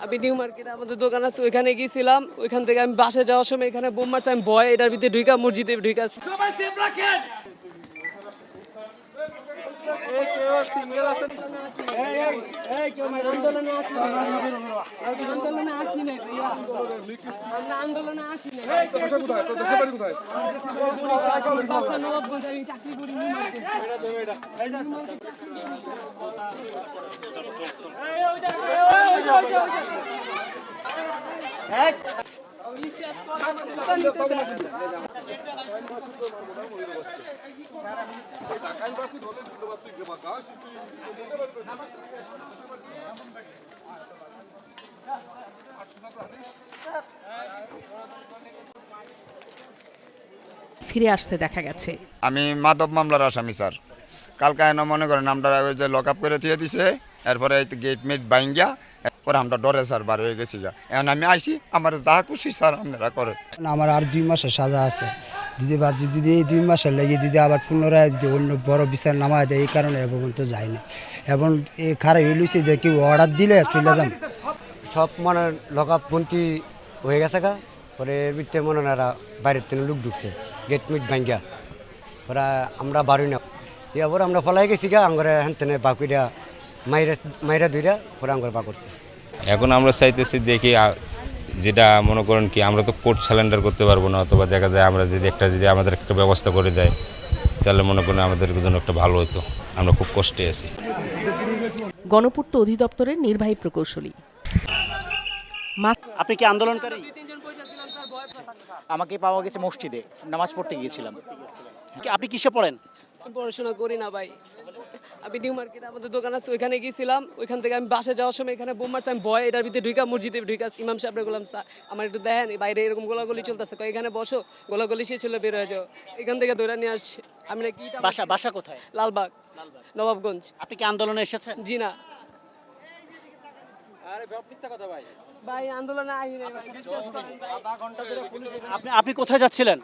আমি নিউ মার্কেটে আমাদের দোকান আছে, ওইখানে গিয়েছিলাম। ওইখান থেকে আমি বাসে যাওয়ার সময় এখানে বোম মারছে, আমি ভয় এটার ভিতরে ঢুকা মসজিদে ঢুকা। সবাই সেফ রাখেন। আন্দোলনে আসি নাই ভাইয়া, আমরা আন্দোলনে আসি নাই। বাসা নবাবগঞ্জ, আমি চাকরি করি নিউ মার্কেট। ফিরে আসতে দেখা গেছে। আমি মাদক মামলার আসামি স্যার। কালকে এনে মনে করেন আমরা ওই যে লক আপ করে দিয়ে দিছে, এরপরে গেট মেট বাইঙ্গা পরে আমরা ডরে স্যার বার হয়ে গেছি। এখন আমি আইসি, আমার যা খুশি স্যার আপনারা করে। আমার আর 2 মাসের সাজা আছে, যদি এই 2 মাসের লেগে যদি আবার পুনরায় যদি অন্য বড় বিচার নামায় দেয়, এই কারণে এবং তো যাই না। এবং এই খারাপ হইলছে যে কেউ অর্ডার দিলে চলে যাম। সব মনে লকআপ বন্তি হয়ে গেছে গা, পরে এর ভিতরে মনে হয় বাইরের থেকে লোক ঢুকছে, গেট মিট ভাঙ্গা। ওরা আমরা বাড়ি না, এবার আমরা ফলাই গেছি গা, আমরা হ্যান তেনে বাকুইরা মাইরা ধুইরা পরে আমরা বা করছে। এখন আমরা চাইতেছি দেখি, যেটা মনে করেন কি আমরা তো কোর্ট স্যালেন্ডার করতে পারবো না, অথবা দেখা যায় আমরা যদি আমাদের একটা ব্যবস্থা করে দেয়, তাহলে মনে করেন আমাদের জন্য একটা ভালো হতো। আমরা খুব কষ্টে আছি। গণপূর্ত অধিদপ্তরের নির্বাহী প্রকৌশলী। আপনি কি আন্দোলনকারী? আমাকে পাওয়া গেছে মসজিদে, নামাজ পড়তে গিয়েছিলাম। আপনি কিসে পড়েন? পড়াশোনা করি না ভাই, আমি নিউ মার্কেটে আমাদের দোকান আছে, ওইখানে গিয়েছিলাম। ওইখান থেকে আমি বাসে যাওয়ার সময় এখানে বোম মারছে, আমি ভয় এটার ভিতরে ঢুকা মসজিদে ঢুকা। ইমাম সাহেবরা বললাম, স্যার আমার একটু দেখেন, বাইরে এরকম গোলাগুলি চলতেছে, এখানে বসো, গোলাগুলি শেষ হলে বের হয়ে যাও। এখান থেকে ধরে নিয়ে আসছে। আমি কি বাসা কোথায়? লালবাগ, নবাবগঞ্জ। আপনি কি আন্দোলনে এসেছেন? জি না আরে মিথ্যা কথা ভাই। ভাই, আন্দোলনে আইনি ভাই। আপনি কোথায় যাচ্ছিলেন?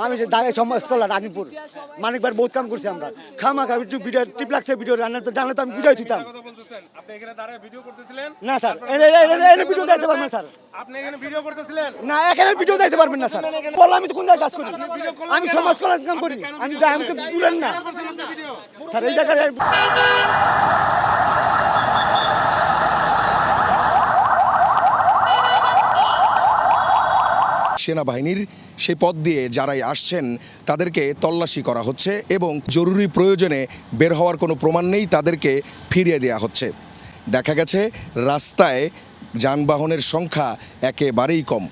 আমি যে দাগে সমাজ কল্যাণ রানীপুর মানিকবার বহুত কাম করছি আমরা। খামাখা একটু ভিডিও টিপ লাগছে, ভিডিও রান্না তো জানলে তো আমি বুঝাই দিতাম। আপনি এখানে দাঁড়ায় ভিডিও করতেছিলেন? না স্যার, এনে ভিডিও দিতে পারবেন স্যার? আপনি এখানে ভিডিও করতেছিলেন? না, এখানে ভিডিও দিতে পারবেন না স্যার। বললাম আমি তো কোন জায়গায় কাজ করি, আমি সমাজ কল্যাণ কাম করি। আমি তো বুঝলেন না স্যার, এই জায়গায় সেনাবাহিনীর সেই পথ দিয়ে যারাই আসছেন তাদেরকে তল্লাশি করা হচ্ছে এবং জরুরি প্রয়োজনে বের হওয়ার কোনো প্রমাণ নেই, তাদেরকে ফিরিয়ে দেওয়া হচ্ছে। দেখা গেছে রাস্তায় যানবাহনের সংখ্যা একেবারেই কম।